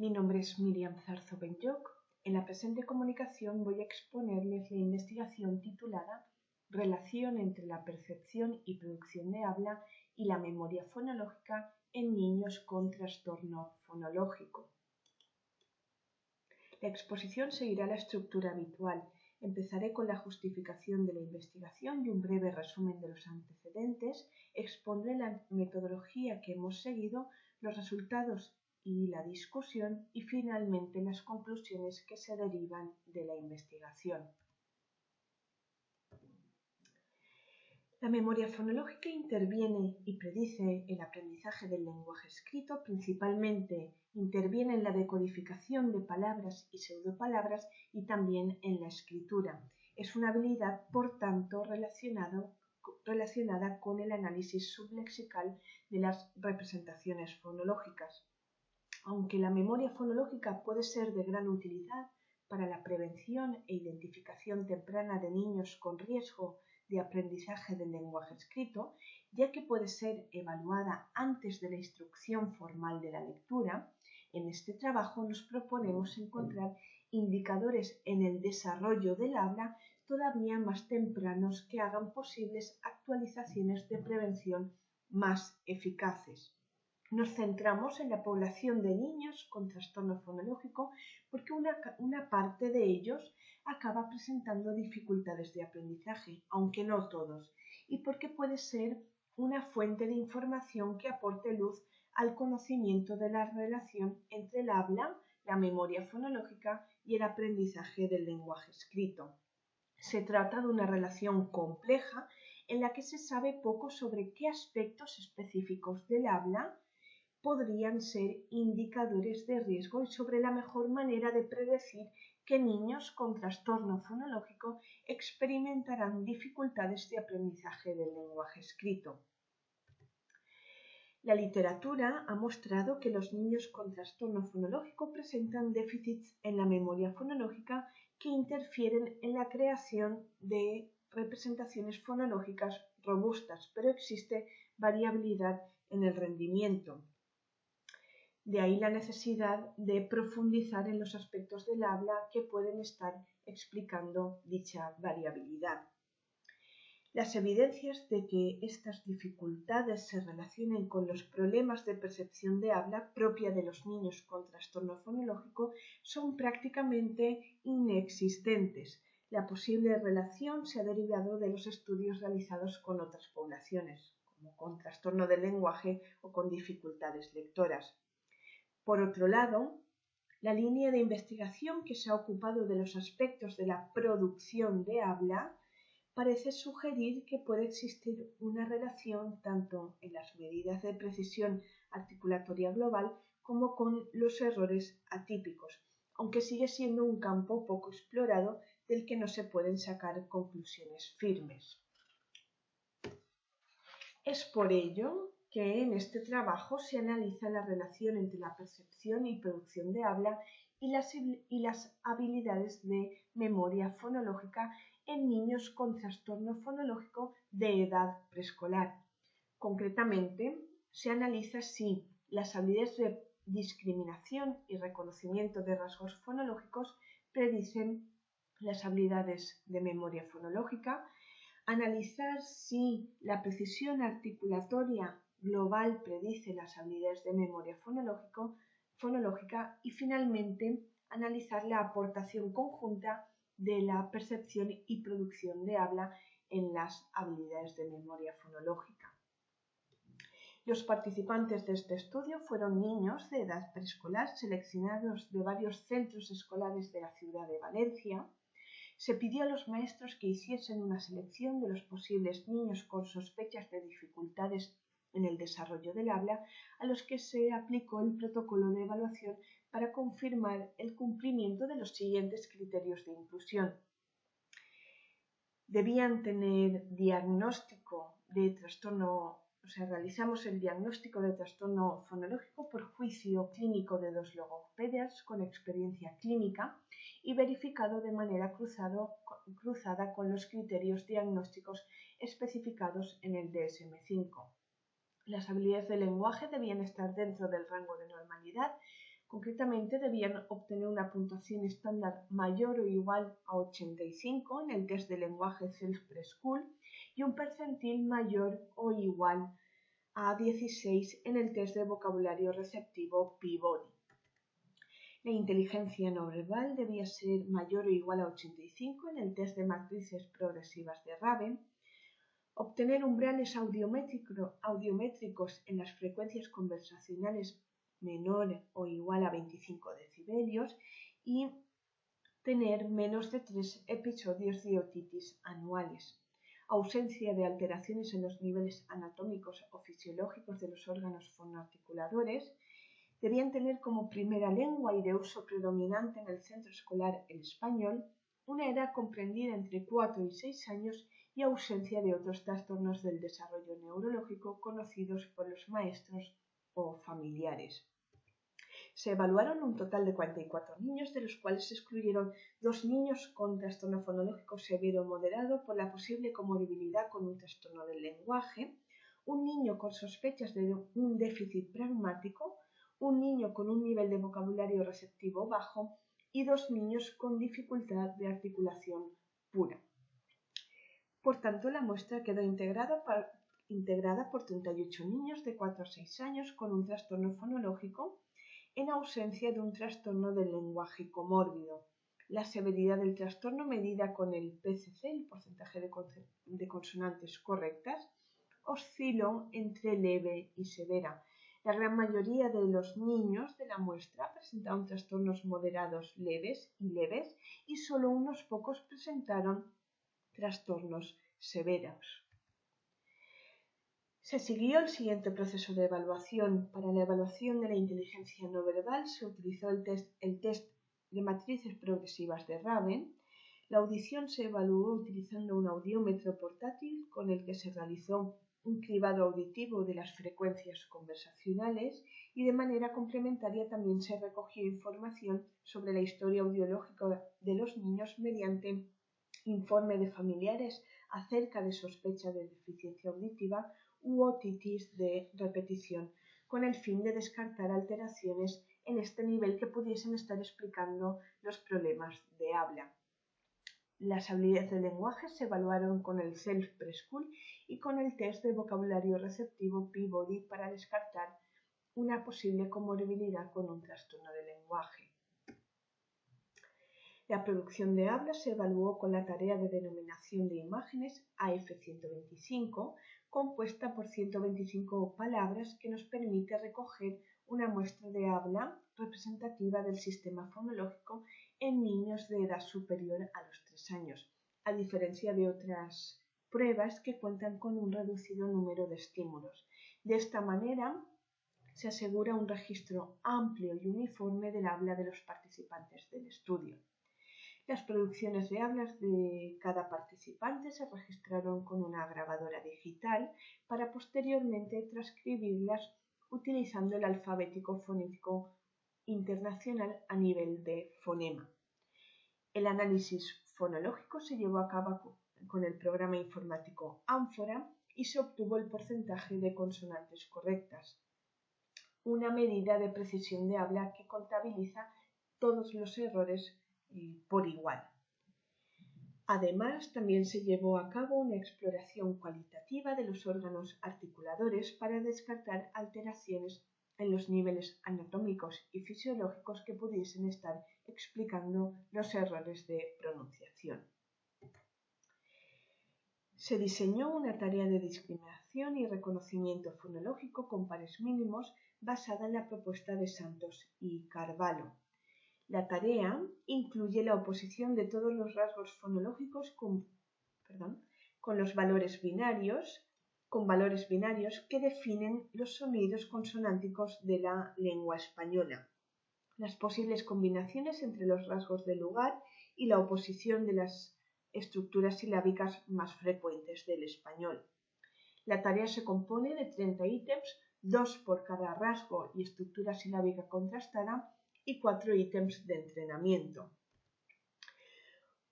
Mi nombre es Miriam Zarzo Benyoc. En la presente comunicación voy a exponerles la investigación titulada Relación entre la percepción y producción de habla y la memoria fonológica en niños con trastorno fonológico. La exposición seguirá la estructura habitual. Empezaré con la justificación de la investigación y un breve resumen de los antecedentes. Expondré la metodología que hemos seguido, los resultados y la discusión y finalmente las conclusiones que se derivan de la investigación. La memoria fonológica interviene y predice el aprendizaje del lenguaje escrito, principalmente interviene en la decodificación de palabras y pseudopalabras y también en la escritura. Es una habilidad, por tanto, relacionada con el análisis sublexical de las representaciones fonológicas. Aunque la memoria fonológica puede ser de gran utilidad para la prevención e identificación temprana de niños con riesgo de aprendizaje del lenguaje escrito, ya que puede ser evaluada antes de la instrucción formal de la lectura, en este trabajo nos proponemos encontrar indicadores en el desarrollo del habla todavía más tempranos que hagan posibles actualizaciones de prevención más eficaces. Nos centramos en la población de niños con trastorno fonológico porque una parte de ellos acaba presentando dificultades de aprendizaje, aunque no todos, y porque puede ser una fuente de información que aporte luz al conocimiento de la relación entre el habla, la memoria fonológica y el aprendizaje del lenguaje escrito. Se trata de una relación compleja en la que se sabe poco sobre qué aspectos específicos del habla podrían ser indicadores de riesgo y sobre la mejor manera de predecir que niños con trastorno fonológico experimentarán dificultades de aprendizaje del lenguaje escrito. La literatura ha mostrado que los niños con trastorno fonológico presentan déficits en la memoria fonológica que interfieren en la creación de representaciones fonológicas robustas, pero existe variabilidad en el rendimiento. De ahí la necesidad de profundizar en los aspectos del habla que pueden estar explicando dicha variabilidad. Las evidencias de que estas dificultades se relacionen con los problemas de percepción de habla propia de los niños con trastorno fonológico son prácticamente inexistentes. La posible relación se ha derivado de los estudios realizados con otras poblaciones, como con trastorno del lenguaje o con dificultades lectoras. Por otro lado, la línea de investigación que se ha ocupado de los aspectos de la producción de habla parece sugerir que puede existir una relación tanto en las medidas de precisión articulatoria global como con los errores atípicos, aunque sigue siendo un campo poco explorado del que no se pueden sacar conclusiones firmes. Es por ello que en este trabajo se analiza la relación entre la percepción y producción de habla y las habilidades de memoria fonológica en niños con trastorno fonológico de edad preescolar. Concretamente, se analiza si las habilidades de discriminación y reconocimiento de rasgos fonológicos predicen las habilidades de memoria fonológica, analizar si la precisión articulatoria global predice las habilidades de memoria fonológica y finalmente analizar la aportación conjunta de la percepción y producción de habla en las habilidades de memoria fonológica. Los participantes de este estudio fueron niños de edad preescolar seleccionados de varios centros escolares de la ciudad de Valencia. Se pidió a los maestros que hiciesen una selección de los posibles niños con sospechas de dificultades en el desarrollo del habla, a los que se aplicó el protocolo de evaluación para confirmar el cumplimiento de los siguientes criterios de inclusión. Debían tener diagnóstico de trastorno, realizamos el diagnóstico de trastorno fonológico por juicio clínico de 2 logopedias con experiencia clínica y verificado de manera cruzada con los criterios diagnósticos especificados en el DSM-5. Las habilidades del lenguaje debían estar dentro del rango de normalidad Concretamente, debían obtener una puntuación estándar mayor o igual a 85 en el test de lenguaje Self-Preschool y un percentil mayor o igual a 16 en el test de vocabulario receptivo Peabody. La inteligencia no verbal debía ser mayor o igual a 85 en el test de matrices progresivas de Raven, obtener umbrales audiométricos en las frecuencias conversacionales menor o igual a 25 decibelios y tener menos de 3 episodios de otitis anuales, ausencia de alteraciones en los niveles anatómicos o fisiológicos de los órganos fonoarticuladores, debían tener como primera lengua y de uso predominante en el centro escolar el español, una edad comprendida entre 4 y 6 años y ausencia de otros trastornos del desarrollo neurológico conocidos por los maestros o familiares. Se evaluaron un total de 44 niños, de los cuales se excluyeron 2 niños con trastorno fonológico severo o moderado por la posible comorbilidad con un trastorno del lenguaje, un niño con sospechas de un déficit pragmático, un niño con un nivel de vocabulario receptivo bajo y 2 niños con dificultad de articulación pura. Por tanto, la muestra quedó integrada por 38 niños de 4 a 6 años con un trastorno fonológico en ausencia de un trastorno del lenguaje comórbido. La severidad del trastorno medida con el PCC, el porcentaje de consonantes correctas, osciló entre leve y severa. La gran mayoría de los niños de la muestra presentaron trastornos moderados leves y solo unos pocos presentaron trastornos severos. Se siguió el siguiente proceso de evaluación. Para la evaluación de la inteligencia no verbal se utilizó el test de matrices progresivas de Raven. La audición se evaluó utilizando un audiómetro portátil con el que se realizó un cribado auditivo de las frecuencias conversacionales y de manera complementaria también se recogió información sobre la historia audiológica de los niños mediante informe de familiares acerca de sospecha de deficiencia auditiva u otitis de repetición, con el fin de descartar alteraciones en este nivel que pudiesen estar explicando los problemas de habla. Las habilidades de lenguaje se evaluaron con el Self-Preschool y con el test de vocabulario receptivo Peabody para descartar una posible comorbilidad con un trastorno de lenguaje. La producción de habla se evaluó con la tarea de denominación de imágenes AF125, compuesta por 125 palabras que nos permite recoger una muestra de habla representativa del sistema fonológico en niños de edad superior a los 3 años, a diferencia de otras pruebas que cuentan con un reducido número de estímulos. De esta manera, se asegura un registro amplio y uniforme del habla de los participantes del estudio. Las producciones de hablas de cada participante se registraron con una grabadora digital para posteriormente transcribirlas utilizando el alfabético fonético internacional a nivel de fonema. El análisis fonológico se llevó a cabo con el programa informático Ánfora y se obtuvo el porcentaje de consonantes correctas, una medida de precisión de habla que contabiliza todos los errores por igual. Además, también se llevó a cabo una exploración cualitativa de los órganos articuladores para descartar alteraciones en los niveles anatómicos y fisiológicos que pudiesen estar explicando los errores de pronunciación. Se diseñó una tarea de discriminación y reconocimiento fonológico con pares mínimos basada en la propuesta de Santos y Carvalho. La tarea incluye la oposición de todos los rasgos fonológicos con valores binarios que definen los sonidos consonánticos de la lengua española, las posibles combinaciones entre los rasgos del lugar y la oposición de las estructuras silábicas más frecuentes del español. La tarea se compone de 30 ítems, 2 por cada rasgo y estructura silábica contrastada, y 4 ítems de entrenamiento.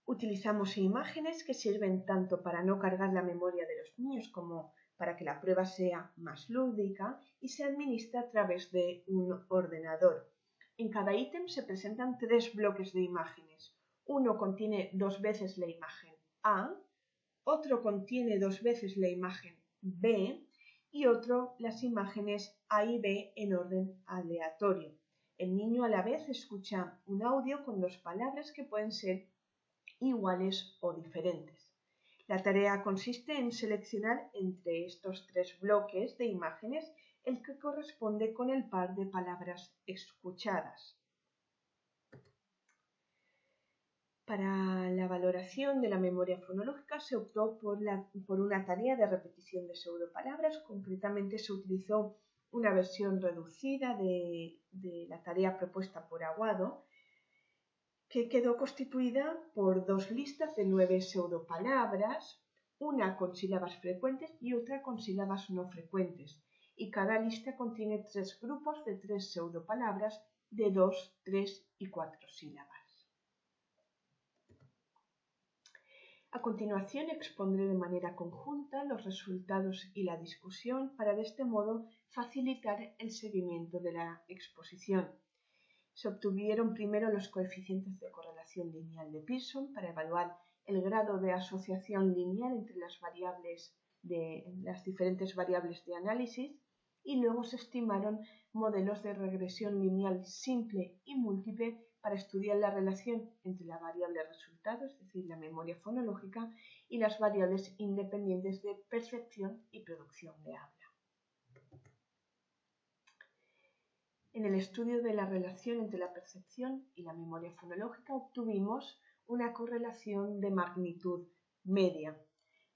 Utilizamos imágenes que sirven tanto para no cargar la memoria de los niños como para que la prueba sea más lúdica y se administra a través de un ordenador. En cada ítem se presentan 3 bloques de imágenes. Uno contiene 2 veces la imagen A, otro contiene 2 veces la imagen B y otro las imágenes A y B en orden aleatorio. El niño a la vez escucha un audio con 2 palabras que pueden ser iguales o diferentes. La tarea consiste en seleccionar entre estos 3 bloques de imágenes el que corresponde con el par de palabras escuchadas. Para la valoración de la memoria fonológica se optó por una tarea de repetición de pseudopalabras. Concretamente se utilizó una versión reducida de la tarea propuesta por Aguado, que quedó constituida por 2 listas de 9 pseudopalabras, una con sílabas frecuentes y otra con sílabas no frecuentes, y cada lista contiene 3 grupos de 3 pseudopalabras de 2, 3 y 4 sílabas. A continuación expondré de manera conjunta los resultados y la discusión para de este modo facilitar el seguimiento de la exposición. Se obtuvieron primero los coeficientes de correlación lineal de Pearson para evaluar el grado de asociación lineal entre las diferentes variables de análisis, y luego se estimaron modelos de regresión lineal simple y múltiple para estudiar la relación entre la variable resultado, es decir, la memoria fonológica, y las variables independientes de percepción y producción de habla. En el estudio de la relación entre la percepción y la memoria fonológica obtuvimos una correlación de magnitud media.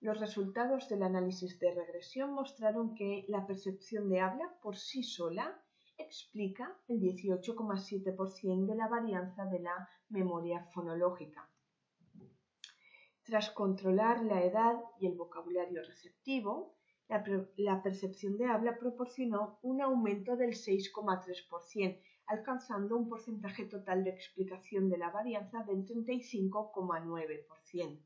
Los resultados del análisis de regresión mostraron que la percepción de habla por sí sola explica el 18,7% de la varianza de la memoria fonológica. Tras controlar la edad y el vocabulario receptivo, la percepción de habla proporcionó un aumento del 6,3%, alcanzando un porcentaje total de explicación de la varianza del 35,9%.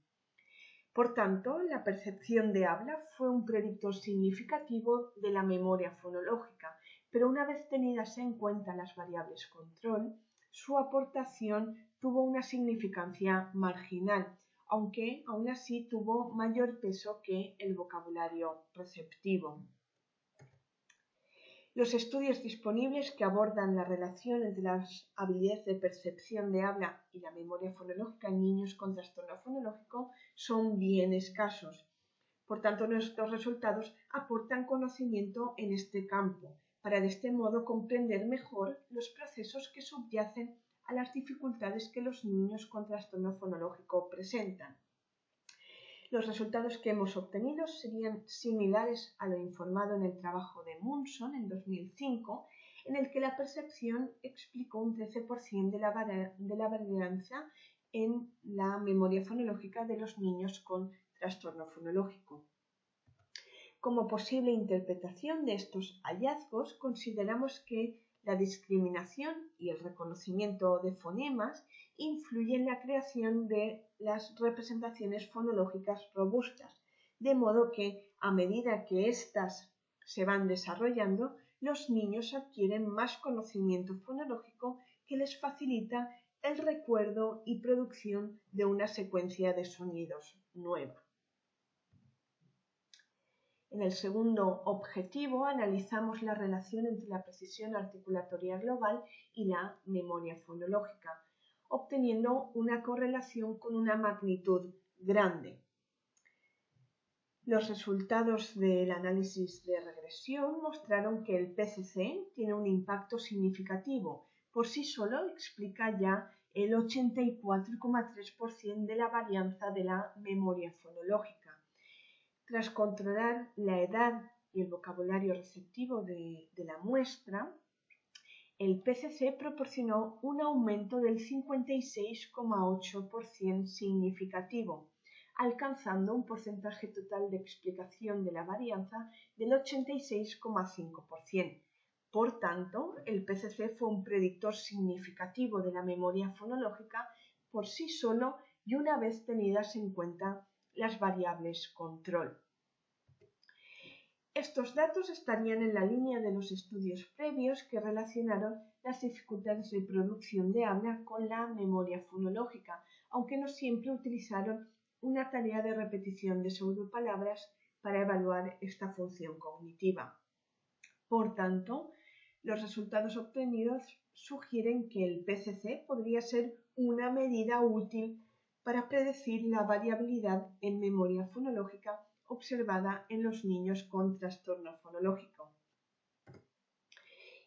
Por tanto, la percepción de habla fue un predictor significativo de la memoria fonológica, pero una vez tenidas en cuenta las variables control, su aportación tuvo una significancia marginal, aunque aún así tuvo mayor peso que el vocabulario receptivo. Los estudios disponibles que abordan la relación entre las habilidades de percepción de habla y la memoria fonológica en niños con trastorno fonológico son bien escasos. Por tanto, nuestros resultados aportan conocimiento en este campo, para de este modo comprender mejor los procesos que subyacen a las dificultades que los niños con trastorno fonológico presentan. Los resultados que hemos obtenido serían similares a lo informado en el trabajo de Munson en 2005, en el que la percepción explicó un 13% de la varianza en la memoria fonológica de los niños con trastorno fonológico. Como posible interpretación de estos hallazgos, consideramos que la discriminación y el reconocimiento de fonemas influyen en la creación de las representaciones fonológicas robustas, de modo que a medida que éstas se van desarrollando, los niños adquieren más conocimiento fonológico que les facilita el recuerdo y producción de una secuencia de sonidos nueva. En el segundo objetivo analizamos la relación entre la precisión articulatoria global y la memoria fonológica, obteniendo una correlación con una magnitud grande. Los resultados del análisis de regresión mostraron que el PCC tiene un impacto significativo. Por sí solo explica ya el 84,3% de la varianza de la memoria fonológica. Tras controlar la edad y el vocabulario receptivo de la muestra, el PCC proporcionó un aumento del 56,8% significativo, alcanzando un porcentaje total de explicación de la varianza del 86,5%. Por tanto, el PCC fue un predictor significativo de la memoria fonológica por sí solo y una vez tenidas en cuenta las variables control. Estos datos estarían en la línea de los estudios previos que relacionaron las dificultades de producción de habla con la memoria fonológica, aunque no siempre utilizaron una tarea de repetición de pseudopalabras para evaluar esta función cognitiva. Por tanto, los resultados obtenidos sugieren que el PCC podría ser una medida útil para predecir la variabilidad en memoria fonológica observada en los niños con trastorno fonológico.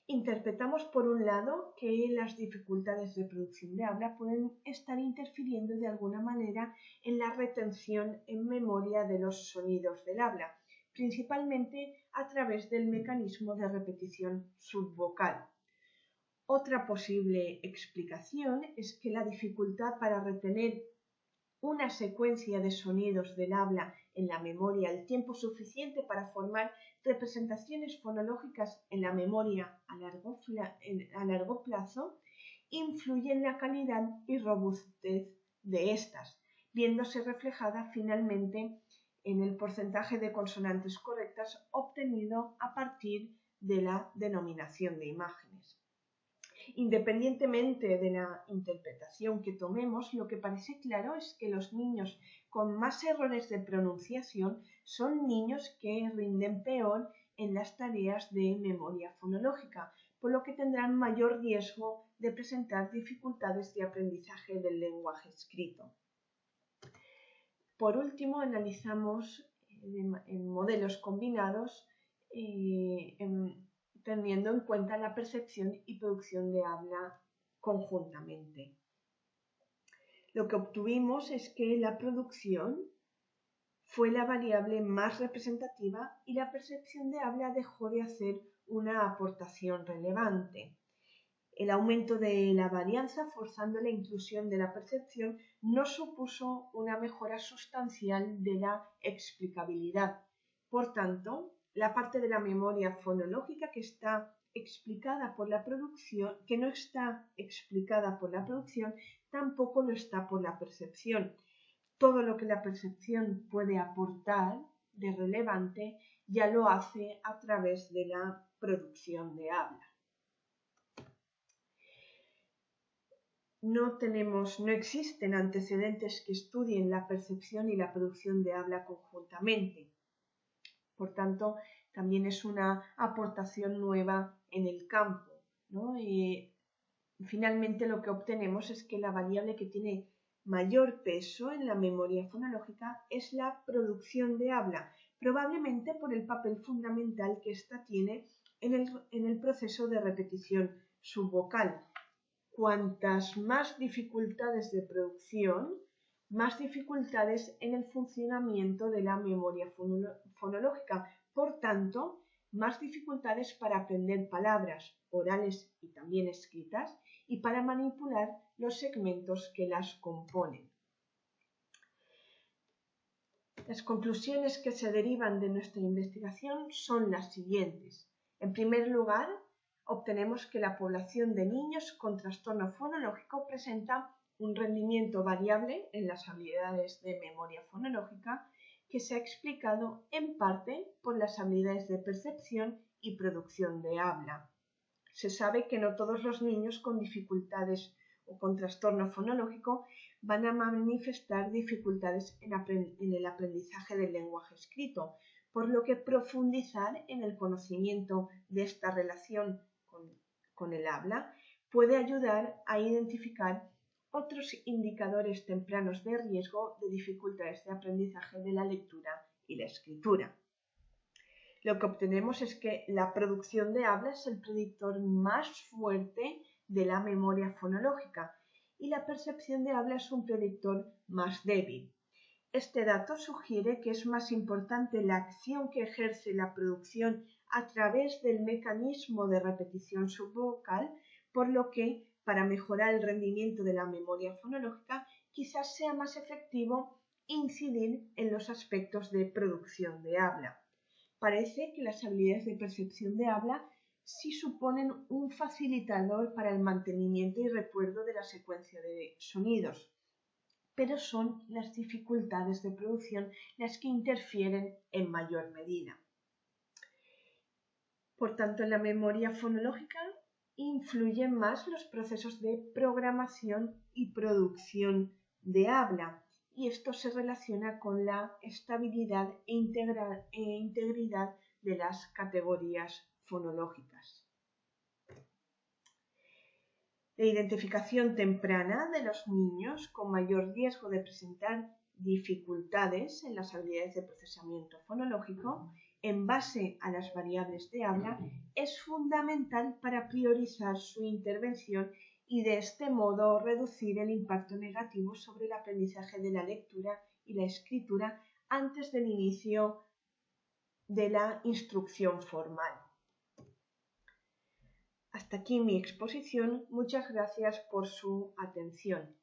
Interpretamos por un lado que las dificultades de producción de habla pueden estar interfiriendo de alguna manera en la retención en memoria de los sonidos del habla, principalmente a través del mecanismo de repetición subvocal. Otra posible explicación es que la dificultad para retener una secuencia de sonidos del habla en la memoria el tiempo suficiente para formar representaciones fonológicas en la memoria a largo plazo influye en la calidad y robustez de estas, viéndose reflejada finalmente en el porcentaje de consonantes correctas obtenido a partir de la denominación de imágenes. Independientemente de la interpretación que tomemos, lo que parece claro es que los niños con más errores de pronunciación son niños que rinden peor en las tareas de memoria fonológica, por lo que tendrán mayor riesgo de presentar dificultades de aprendizaje del lenguaje escrito. Por último, analizamos en modelos combinados teniendo en cuenta la percepción y producción de habla conjuntamente. Lo que obtuvimos es que la producción fue la variable más representativa y la percepción de habla dejó de hacer una aportación relevante. El aumento de la varianza, forzando la inclusión de la percepción, no supuso una mejora sustancial de la explicabilidad. Por tanto, la parte de la memoria fonológica que no está explicada por la producción, tampoco lo está por la percepción. Todo lo que la percepción puede aportar de relevante ya lo hace a través de la producción de habla. No existen antecedentes que estudien la percepción y la producción de habla conjuntamente. Por tanto, también es una aportación nueva en el campo, ¿no? Y finalmente lo que obtenemos es que la variable que tiene mayor peso en la memoria fonológica es la producción de habla, probablemente por el papel fundamental que ésta tiene en el proceso de repetición subvocal. Cuantas más dificultades de producción, más dificultades en el funcionamiento de la memoria fonológica. Por tanto, más dificultades para aprender palabras orales y también escritas y para manipular los segmentos que las componen. Las conclusiones que se derivan de nuestra investigación son las siguientes. En primer lugar, obtenemos que la población de niños con trastorno fonológico presenta un rendimiento variable en las habilidades de memoria fonológica que se ha explicado en parte por las habilidades de percepción y producción de habla. Se sabe que no todos los niños con dificultades o con trastorno fonológico van a manifestar dificultades en el aprendizaje del lenguaje escrito, por lo que profundizar en el conocimiento de esta relación con el habla puede ayudar a identificar otros indicadores tempranos de riesgo de dificultades de aprendizaje de la lectura y la escritura. Lo que obtenemos es que la producción de habla es el predictor más fuerte de la memoria fonológica y la percepción de habla es un predictor más débil. Este dato sugiere que es más importante la acción que ejerce la producción a través del mecanismo de repetición subvocal, por lo que, para mejorar el rendimiento de la memoria fonológica, quizás sea más efectivo incidir en los aspectos de producción de habla. Parece que las habilidades de percepción de habla sí suponen un facilitador para el mantenimiento y recuerdo de la secuencia de sonidos, pero son las dificultades de producción las que interfieren en mayor medida. Por tanto, en la memoria fonológica influyen más los procesos de programación y producción de habla, y esto se relaciona con la estabilidad e integridad de las categorías fonológicas. La identificación temprana de los niños con mayor riesgo de presentar dificultades en las habilidades de procesamiento fonológico en base a las variables de habla es fundamental para priorizar su intervención y de este modo reducir el impacto negativo sobre el aprendizaje de la lectura y la escritura antes del inicio de la instrucción formal. Hasta aquí mi exposición. Muchas gracias por su atención.